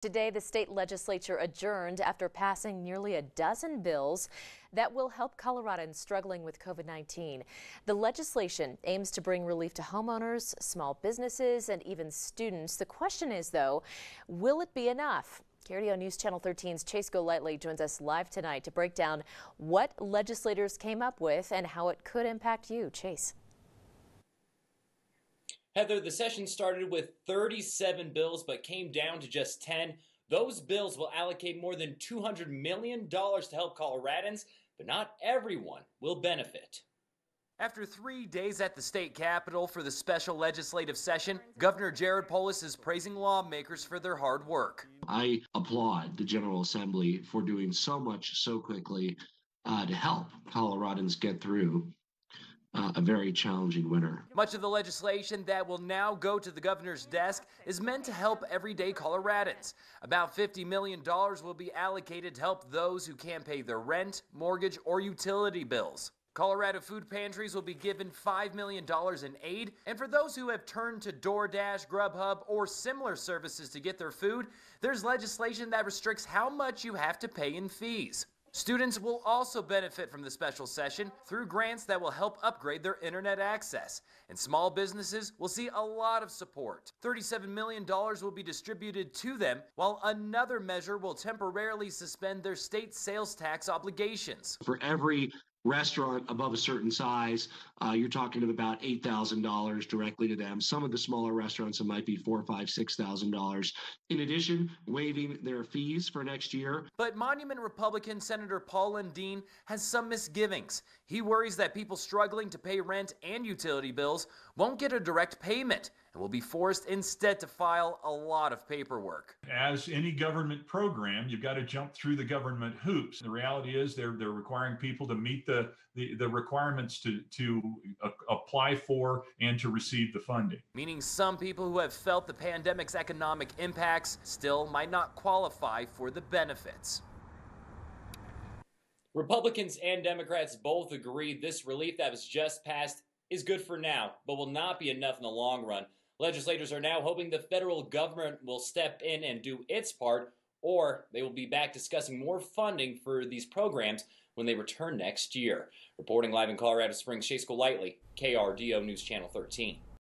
Today, the state legislature adjourned after passing nearly a dozen bills that will help Coloradans struggling with COVID-19. The legislation aims to bring relief to homeowners, small businesses, and even students. The question is, though, will it be enough? KRDO News Channel 13's Chase GOLIGHTLY joins us live tonight to break down what legislators came up with and how it could impact you. Chase. Heather, the session started with 37 bills but came down to just 10. Those bills will allocate more than $200 million to help Coloradans, but not everyone will benefit. After 3 days at the state capitol for the special legislative session, Governor Jared Polis is praising lawmakers for their hard work. I applaud the General Assembly for doing so much so quickly to help Coloradans get through a very challenging winter. Much of the legislation that will now go to the governor's desk is meant to help everyday Coloradans. About $50 million will be allocated to help those who can't pay their rent, mortgage, or utility bills. Colorado food pantries will be given $5 million in aid, and for those who have turned to DoorDash, Grubhub, or similar services to get their food, there's legislation that restricts how much you have to pay in fees. Students will also benefit from the special session through grants that will help upgrade their internet access. And small businesses will see a lot of support. $37 million will be distributed to them, while another measure will temporarily suspend their state sales tax obligations. For every restaurant above a certain size, you're talking about $8,000 directly to them. Some of the smaller restaurants, it might be $4,000, $5,000, $6,000. In addition, waiving their fees for next year. But Monument Republican Senator Paul Lundeen has some misgivings. He worries that people struggling to pay rent and utility bills won't get a direct payment and will be forced instead to file a lot of paperwork. As any government program, you've got to jump through the government hoops. The reality is they're requiring people to meet the requirements to apply for and to receive the funding. Meaning some people who have felt the pandemic's economic impacts still might not qualify for the benefits. Republicans and Democrats both agree this relief that was just passed is good for now, but will not be enough in the long run. Legislators are now hoping the federal government will step in and do its part, or they will be back discussing more funding for these programs when they return next year. Reporting live in Colorado Springs, Chase GOLIGHTLY, KRDO News Channel 13.